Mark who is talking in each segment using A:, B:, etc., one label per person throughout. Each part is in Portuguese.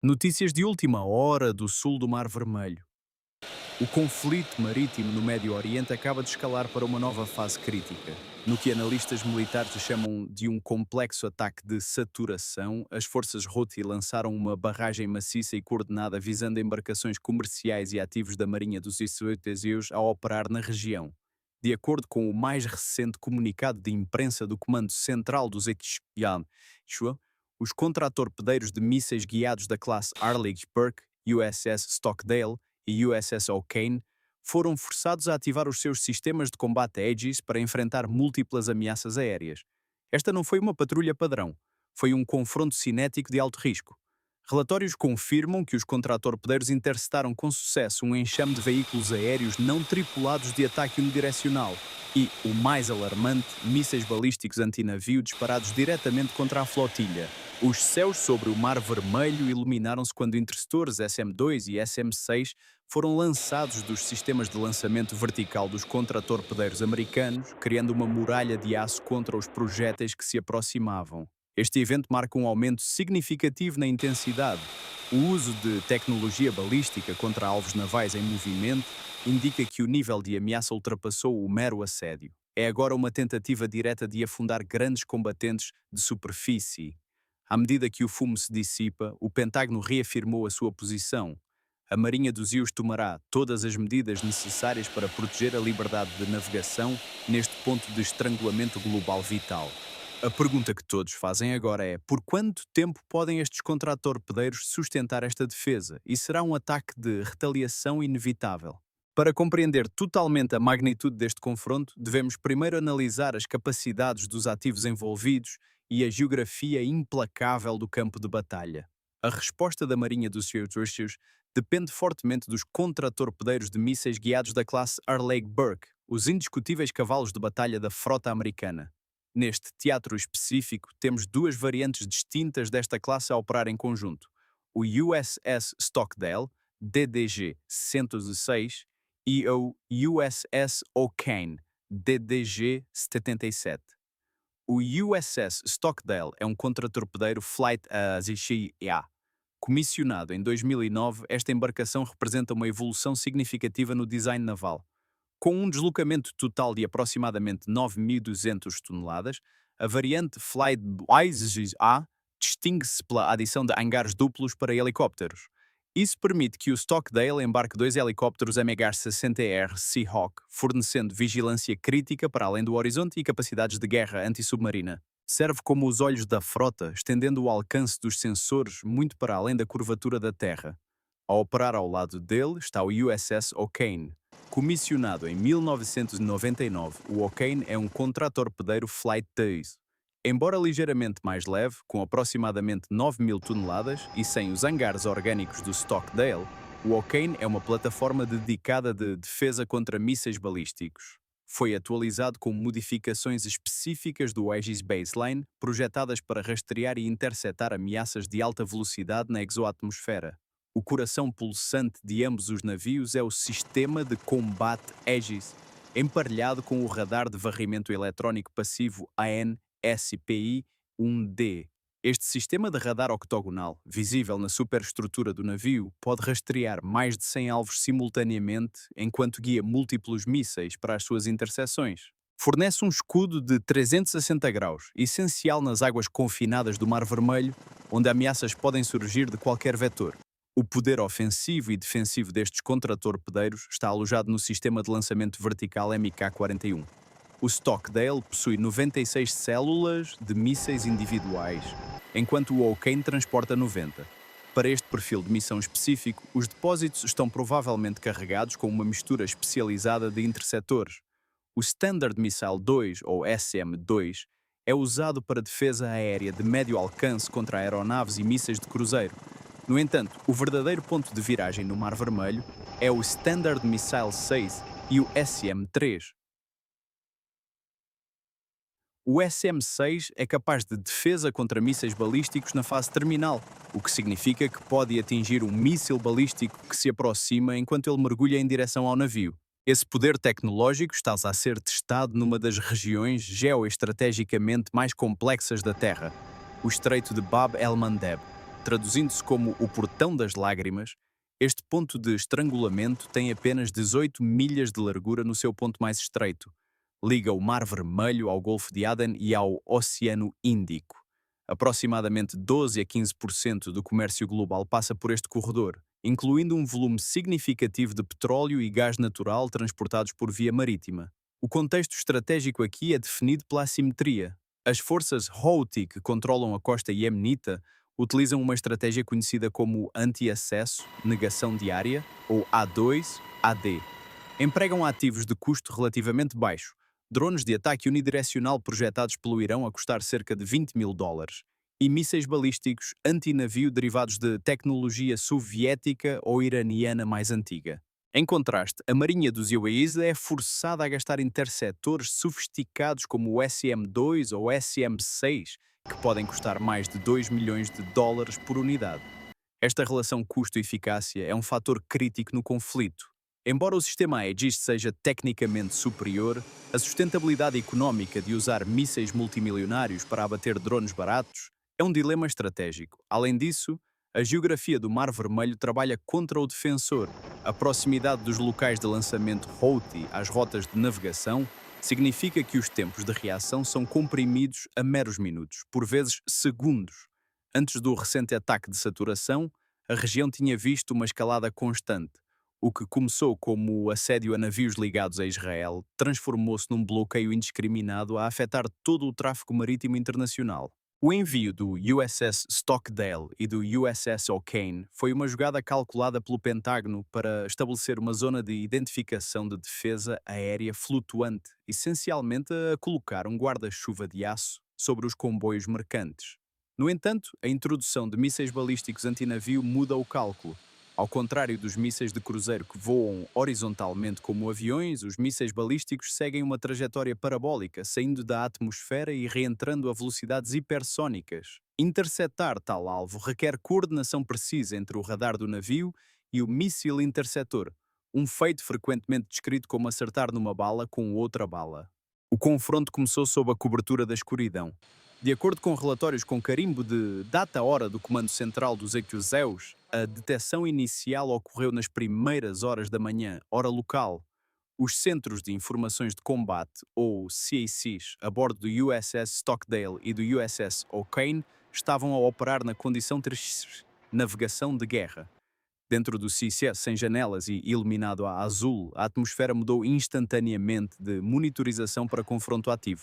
A: Notícias de última hora do sul do Mar Vermelho. O conflito marítimo no Médio Oriente acaba de escalar para uma nova fase crítica. No que analistas militares chamam de um complexo ataque de saturação, as forças Houthi lançaram uma barragem maciça e coordenada visando embarcações comerciais e ativos da Marinha dos Sultanate a operar na região. De acordo com o mais recente comunicado de imprensa do Comando Central dos Etihad, os contratorpedeiros de mísseis guiados da classe Arleigh Burke, USS Stockdale e USS O'Kane foram forçados a ativar os seus sistemas de combate Aegis para enfrentar múltiplas ameaças aéreas. Esta não foi uma patrulha padrão, foi um confronto cinético de alto risco. Relatórios confirmam que os contratorpedeiros interceptaram com sucesso um enxame de veículos aéreos não tripulados de ataque unidirecional e, o mais alarmante, mísseis balísticos antinavio disparados diretamente contra a flotilha. Os céus sobre o Mar Vermelho iluminaram-se quando interceptores SM-2 e SM-6 foram lançados dos sistemas de lançamento vertical dos contratorpedeiros americanos, criando uma muralha de aço contra os projéteis que se aproximavam. Este evento marca um aumento significativo na intensidade. O uso de tecnologia balística contra alvos navais em movimento indica que o nível de ameaça ultrapassou o mero assédio. É agora uma tentativa direta de afundar grandes combatentes de superfície. À medida que o fumo se dissipa, o Pentágono reafirmou a sua posição. A Marinha dos Ios tomará todas as medidas necessárias para proteger a liberdade de navegação neste ponto de estrangulamento global vital. A pergunta que todos fazem agora é: por quanto tempo podem estes contratorpedeiros sustentar esta defesa? E será um ataque de retaliação inevitável? Para compreender totalmente a magnitude deste confronto, devemos primeiro analisar as capacidades dos ativos envolvidos e a geografia implacável do campo de batalha. A resposta da Marinha dos Sultanate depende fortemente dos contratorpedeiros de mísseis guiados da classe Arleigh Burke, os indiscutíveis cavalos de batalha da frota americana. Neste teatro específico, temos duas variantes distintas desta classe a operar em conjunto: o USS Stockdale, DDG-106, e o USS O'Kane, DDG-77. O USS Stockdale é um contratorpedeiro Flight A. Comissionado em 2009, esta embarcação representa uma evolução significativa no design naval. Com um deslocamento total de aproximadamente 9.200 toneladas, a variante Flight A distingue-se pela adição de hangares duplos para helicópteros. Isso permite que o Stockdale embarque dois helicópteros MH-60R Seahawk, fornecendo vigilância crítica para além do horizonte e capacidades de guerra antissubmarina. Serve como os olhos da frota, estendendo o alcance dos sensores muito para além da curvatura da Terra. A operar ao lado dele está o USS O'Kane. Comissionado em 1999, o O'Kane é um contratorpedeiro Flight 2. Embora ligeiramente mais leve, com aproximadamente 9.000 toneladas e sem os hangares orgânicos do Stockdale, o O'Kane é uma plataforma dedicada de defesa contra mísseis balísticos. Foi atualizado com modificações específicas do Aegis Baseline, projetadas para rastrear e interceptar ameaças de alta velocidade na exoatmosfera. O coração pulsante de ambos os navios é o Sistema de Combate Aegis, emparelhado com o Radar de Varrimento Eletrónico Passivo AN-SPI-1D. Este sistema de radar octogonal, visível na superestrutura do navio, pode rastrear mais de 100 alvos simultaneamente enquanto guia múltiplos mísseis para as suas interseções. Fornece um escudo de 360 graus, essencial nas águas confinadas do Mar Vermelho, onde ameaças podem surgir de qualquer vetor. O poder ofensivo e defensivo destes contratorpedeiros está alojado no sistema de lançamento vertical MK-41. O Stockdale possui 96 células de mísseis individuais, enquanto o O'Kane transporta 90. Para este perfil de missão específico, os depósitos estão provavelmente carregados com uma mistura especializada de interceptores. O Standard Missile 2, ou SM-2, é usado para defesa aérea de médio alcance contra aeronaves e mísseis de cruzeiro. No entanto, o verdadeiro ponto de viragem no Mar Vermelho é o Standard Missile 6 e o SM-3. O SM-6 é capaz de defesa contra mísseis balísticos na fase terminal, o que significa que pode atingir um míssil balístico que se aproxima enquanto ele mergulha em direção ao navio. Esse poder tecnológico está a ser testado numa das regiões geoestrategicamente mais complexas da Terra, o Estreito de Bab el-Mandeb. Traduzindo-se como o Portão das Lágrimas, este ponto de estrangulamento tem apenas 18 milhas de largura no seu ponto mais estreito. Liga o Mar Vermelho ao Golfo de Aden e ao Oceano Índico. Aproximadamente 12 a 15% do comércio global passa por este corredor, incluindo um volume significativo de petróleo e gás natural transportados por via marítima. O contexto estratégico aqui é definido pela assimetria. As forças Houthi que controlam a costa iemenita utilizam uma estratégia conhecida como anti-acesso, negação de área, ou A2-AD. Empregam ativos de custo relativamente baixo, drones de ataque unidirecional projetados pelo Irão a custar cerca de $20.000 e mísseis balísticos antinavio derivados de tecnologia soviética ou iraniana mais antiga. Em contraste, a marinha dos UAEs é forçada a gastar interceptores sofisticados como o SM-2 ou SM-6, que podem custar mais de $2 milhões por unidade. Esta relação custo-eficácia é um fator crítico no conflito. Embora o sistema Aegis seja tecnicamente superior, a sustentabilidade económica de usar mísseis multimilionários para abater drones baratos é um dilema estratégico. Além disso, a geografia do Mar Vermelho trabalha contra o defensor. A proximidade dos locais de lançamento Houthi às rotas de navegação significa que os tempos de reação são comprimidos a meros minutos, por vezes segundos. Antes do recente ataque de saturação, a região tinha visto uma escalada constante. O que começou como assédio a navios ligados a Israel transformou-se num bloqueio indiscriminado a afetar todo o tráfego marítimo internacional. O envio do USS Stockdale e do USS O'Kane foi uma jogada calculada pelo Pentágono para estabelecer uma zona de identificação de defesa aérea flutuante, essencialmente a colocar um guarda-chuva de aço sobre os comboios mercantes. No entanto, a introdução de mísseis balísticos antinavio muda o cálculo. Ao contrário dos mísseis de cruzeiro que voam horizontalmente como aviões, os mísseis balísticos seguem uma trajetória parabólica, saindo da atmosfera e reentrando a velocidades hipersónicas. Interceptar tal alvo requer coordenação precisa entre o radar do navio e o míssil interceptor, um feito frequentemente descrito como acertar numa bala com outra bala. O confronto começou sob a cobertura da escuridão. De acordo com relatórios com carimbo de data-hora do Comando Central dos Equiozeus, a detecção inicial ocorreu nas primeiras horas da manhã, hora local. Os Centros de Informações de Combate, ou CACs, a bordo do USS Stockdale e do USS O'Kane, estavam a operar na condição de navegação de guerra. Dentro do CICES, sem janelas e iluminado a azul, a atmosfera mudou instantaneamente de monitorização para confronto ativo.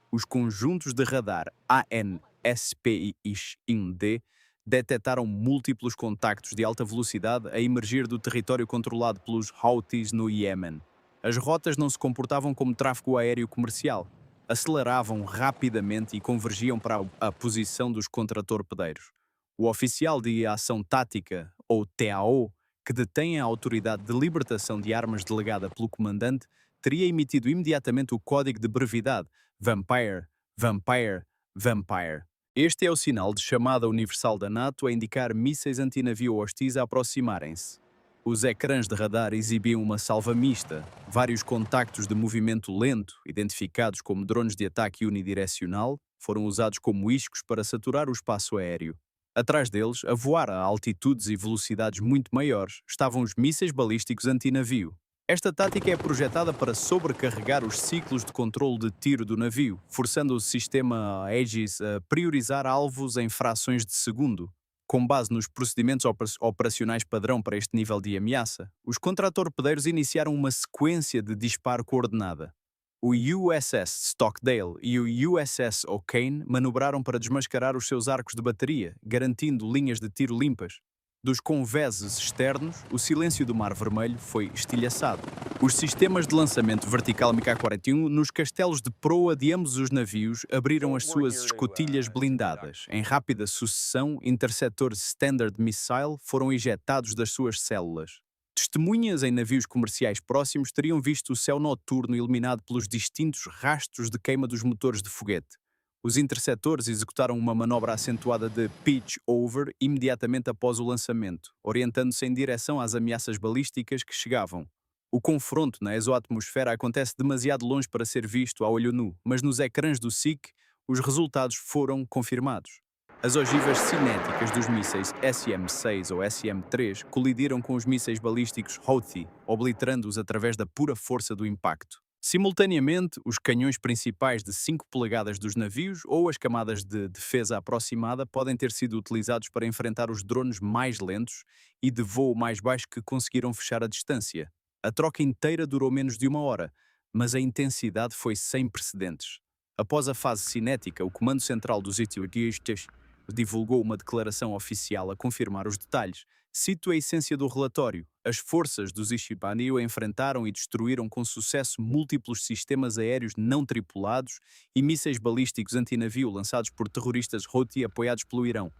A: Os conjuntos de radar AN/SPIX-1D detectaram múltiplos contactos de alta velocidade a emergir do território controlado pelos Houthis no Iêmen. As rotas não se comportavam como tráfego aéreo comercial. Aceleravam rapidamente e convergiam para a posição dos contratorpedeiros. O oficial de ação tática, ou TAO, que detém a autoridade de libertação de armas delegada pelo comandante, teria emitido imediatamente o código de brevidade Vampire, Vampire, Vampire. Este é o sinal de chamada universal da NATO a indicar mísseis antinavio hostis a aproximarem-se. Os ecrãs de radar exibiam uma salva mista, vários contactos de movimento lento, identificados como drones de ataque unidirecional, foram usados como iscos para saturar o espaço aéreo. Atrás deles, a voar a altitudes e velocidades muito maiores, estavam os mísseis balísticos antinavio. Esta tática é projetada para sobrecarregar os ciclos de controle de tiro do navio, forçando o sistema Aegis a priorizar alvos em frações de segundo. Com base nos procedimentos operacionais padrão para este nível de ameaça, os contratorpedeiros iniciaram uma sequência de disparo coordenada. O USS Stockdale e o USS O'Kane manobraram para desmascarar os seus arcos de bateria, garantindo linhas de tiro limpas. Dos conveses externos, o silêncio do Mar Vermelho foi estilhaçado. Os sistemas de lançamento vertical MK-41 nos castelos de proa de ambos os navios abriram as suas escotilhas blindadas. Em rápida sucessão, interceptores Standard Missile foram ejetados das suas células. Testemunhas em navios comerciais próximos teriam visto o céu noturno iluminado pelos distintos rastros de queima dos motores de foguete. Os interceptores executaram uma manobra acentuada de pitch over imediatamente após o lançamento, orientando-se em direção às ameaças balísticas que chegavam. O confronto na exoatmosfera acontece demasiado longe para ser visto a olho nu, mas nos ecrãs do SIC, os resultados foram confirmados. As ogivas cinéticas dos mísseis SM-6 ou SM-3 colidiram com os mísseis balísticos Houthi, obliterando-os através da pura força do impacto. Simultaneamente, os canhões principais de 5 polegadas dos navios ou as camadas de defesa aproximada podem ter sido utilizados para enfrentar os drones mais lentos e de voo mais baixo que conseguiram fechar a distância. A troca inteira durou menos de uma hora, mas a intensidade foi sem precedentes. Após a fase cinética, o Comando Central dos Etiopístas divulgou uma declaração oficial a confirmar os detalhes. Cito a essência do relatório. As forças dos Ishibaniu enfrentaram e destruíram com sucesso múltiplos sistemas aéreos não tripulados e mísseis balísticos antinavio lançados por terroristas Houthi apoiados pelo Irão.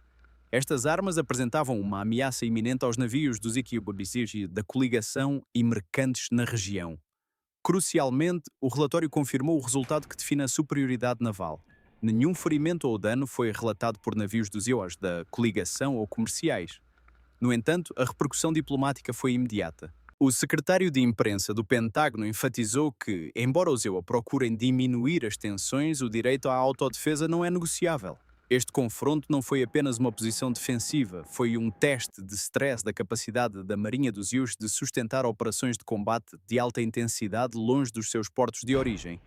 A: Estas armas apresentavam uma ameaça iminente aos navios dos Iqiyou da coligação e mercantes na região. Crucialmente, o relatório confirmou o resultado que define a superioridade naval. Nenhum ferimento ou dano foi relatado por navios dos IOS da coligação ou comerciais. No entanto, a repercussão diplomática foi imediata. O secretário de imprensa do Pentágono enfatizou que, embora os EUA procurem diminuir as tensões, o direito à autodefesa não é negociável. Este confronto não foi apenas uma posição defensiva, foi um teste de stress da capacidade da Marinha dos IUS de sustentar operações de combate de alta intensidade longe dos seus portos de origem.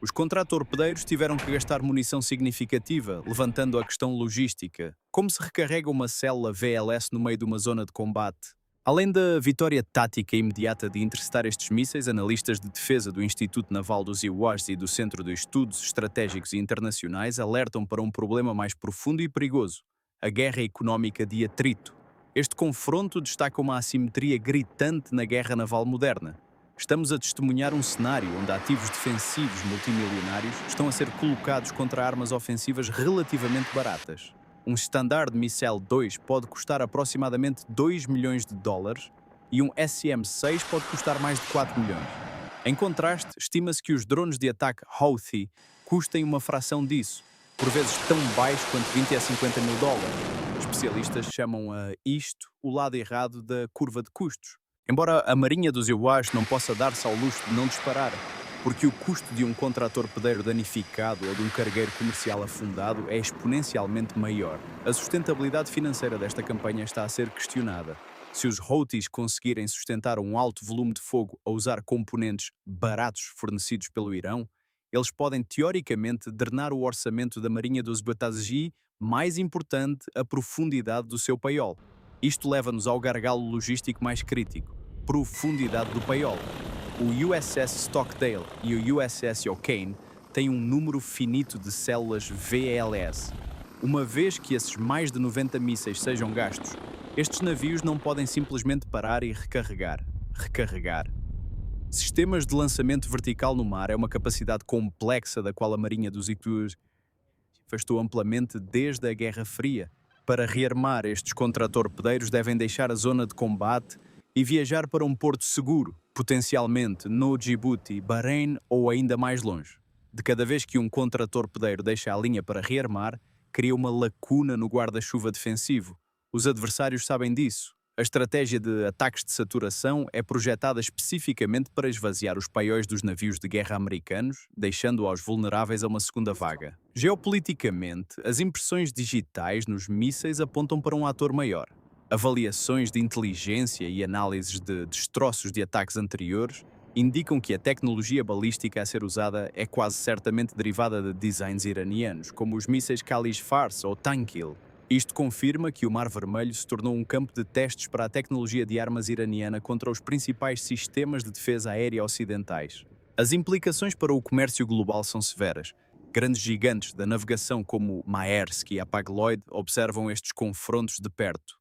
A: Os contratorpedeiros tiveram que gastar munição significativa, levantando a questão logística. Como se recarrega uma célula VLS no meio de uma zona de combate? Além da vitória tática imediata de interceptar estes mísseis, analistas de defesa do Instituto Naval dos IWAS e do Centro de Estudos Estratégicos e Internacionais alertam para um problema mais profundo e perigoso: a guerra económica de atrito. Este confronto destaca uma assimetria gritante na guerra naval moderna. Estamos a testemunhar um cenário onde ativos defensivos multimilionários estão a ser colocados contra armas ofensivas relativamente baratas. Um Standard Missile 2 pode custar aproximadamente 2 milhões de dólares e um SM-6 pode custar mais de 4 milhões. Em contraste, estima-se que os drones de ataque Houthi custem uma fração disso, por vezes tão baixo quanto 20 a 50 mil dólares. Especialistas chamam a isto o lado errado da curva de custos. Embora a Marinha dos IWAS não possa dar-se ao luxo de não disparar, porque o custo de um contratorpedeiro danificado ou de um cargueiro comercial afundado é exponencialmente maior. A sustentabilidade financeira desta campanha está a ser questionada. Se os Houthis conseguirem sustentar um alto volume de fogo a usar componentes baratos fornecidos pelo Irão, eles podem teoricamente drenar o orçamento da Marinha dos Batazji, mais importante, a profundidade do seu paiol. Isto leva-nos ao gargalo logístico mais crítico: profundidade do paiol. O USS Stockdale e o USS O'Kane têm um número finito de células VLS. Uma vez que esses mais de 90 mísseis sejam gastos, estes navios não podem simplesmente parar e recarregar. Sistemas de lançamento vertical no mar é uma capacidade complexa da qual a Marinha dos IWAS afastou amplamente desde a Guerra Fria. Para rearmar, estes contratorpedeiros devem deixar a zona de combate e viajar para um porto seguro, potencialmente no Djibouti, Bahrein ou ainda mais longe. De cada vez que um contratorpedeiro deixa a linha para rearmar, cria uma lacuna no guarda-chuva defensivo. Os adversários sabem disso. A estratégia de ataques de saturação é projetada especificamente para esvaziar os paióis dos navios de guerra americanos, deixando-os vulneráveis a uma segunda vaga. Geopoliticamente, as impressões digitais nos mísseis apontam para um ator maior. Avaliações de inteligência e análises de destroços de ataques anteriores indicam que a tecnologia balística a ser usada é quase certamente derivada de designs iranianos, como os mísseis Kalish-Fars ou Tankil. Isto confirma que o Mar Vermelho se tornou um campo de testes para a tecnologia de armas iraniana contra os principais sistemas de defesa aérea ocidentais. As implicações para o comércio global são severas. Grandes gigantes da navegação como Maersk e Hapag-Lloyd observam estes confrontos de perto.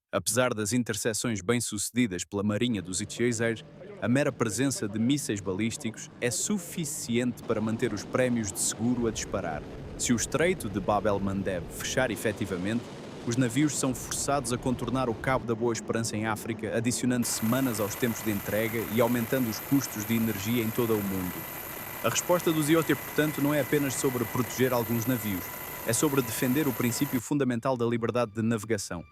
A: Apesar das interseções bem-sucedidas pela Marinha dos Etiopístas, a mera presença de mísseis balísticos é suficiente para manter os prémios de seguro a disparar. Se o Estreito de Bab el-Mandeb fechar efetivamente, os navios são forçados a contornar o Cabo da Boa Esperança em África, adicionando semanas aos tempos de entrega e aumentando os custos de energia em todo o mundo. A resposta dos IOT, portanto, não é apenas sobre proteger alguns navios, é sobre defender o princípio fundamental da liberdade de navegação.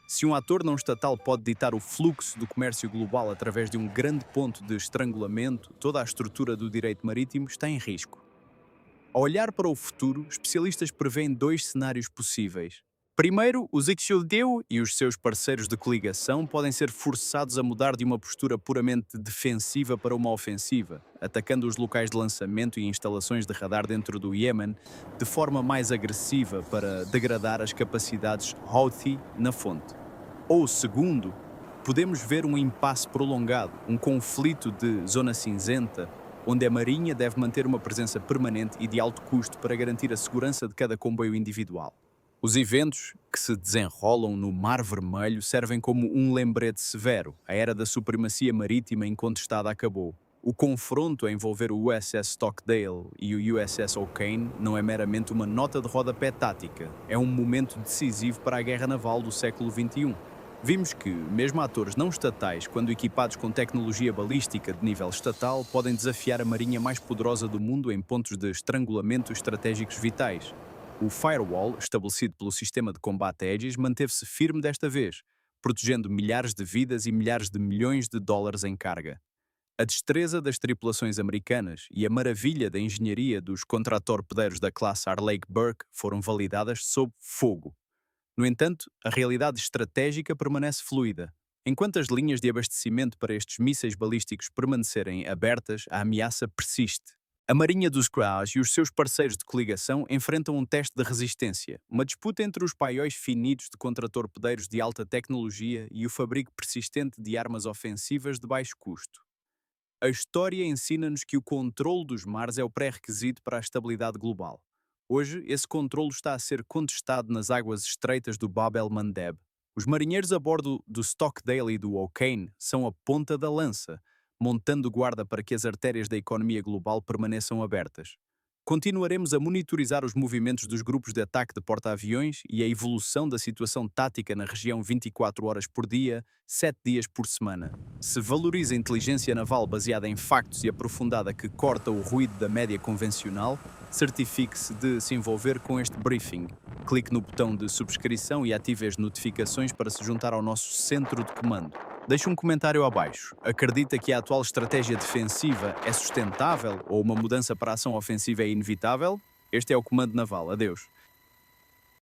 A: Se um ator não estatal pode ditar o fluxo do comércio global através de um grande ponto de estrangulamento, toda a estrutura do direito marítimo está em risco. Ao olhar para o futuro, especialistas prevêem 2 cenários possíveis. Primeiro, os Ixoudeu e os seus parceiros de coligação podem ser forçados a mudar de uma postura puramente defensiva para uma ofensiva, atacando os locais de lançamento e instalações de radar dentro do Iêmen de forma mais agressiva para degradar as capacidades Houthi na fonte. Ou segundo, podemos ver um impasse prolongado, um conflito de zona cinzenta, onde a Marinha deve manter uma presença permanente e de alto custo para garantir a segurança de cada comboio individual. Os eventos que se desenrolam no Mar Vermelho servem como um lembrete severo. A era da supremacia marítima incontestada acabou. O confronto a envolver o USS Stockdale e o USS O'Kane não é meramente uma nota de rodapé tática, é um momento decisivo para a guerra naval do século XXI. Vimos que, mesmo atores não estatais, quando equipados com tecnologia balística de nível estatal, podem desafiar a marinha mais poderosa do mundo em pontos de estrangulamento estratégicos vitais. O firewall, estabelecido pelo sistema de combate Aegis, manteve-se firme desta vez, protegendo milhares de vidas e milhares de milhões de dólares em carga. A destreza das tripulações americanas e a maravilha da engenharia dos contratorpedeiros da classe Arleigh Burke foram validadas sob fogo. No entanto, a realidade estratégica permanece fluida. Enquanto as linhas de abastecimento para estes mísseis balísticos permanecerem abertas, a ameaça persiste. A Marinha dos Crows e os seus parceiros de coligação enfrentam um teste de resistência, uma disputa entre os paióis finitos de contratorpedeiros de alta tecnologia e o fabrico persistente de armas ofensivas de baixo custo. A história ensina-nos que o controle dos mares é o pré-requisito para a estabilidade global. Hoje, esse controle está a ser contestado nas águas estreitas do Bab el-Mandeb. Os marinheiros a bordo do Stockdale e do O'Kane são a ponta da lança, montando guarda para que as artérias da economia global permaneçam abertas. Continuaremos a monitorizar os movimentos dos grupos de ataque de porta-aviões e a evolução da situação tática na região 24 horas por dia, 7 dias por semana. Se valoriza a inteligência naval baseada em factos e aprofundada que corta o ruído da média convencional, certifique-se de se envolver com este briefing. Clique no botão de subscrição e ative as notificações para se juntar ao nosso centro de comando. Deixe um comentário abaixo. Acredita que a atual estratégia defensiva é sustentável ou uma mudança para a ação ofensiva é inevitável? Este é o Comando Naval. Adeus.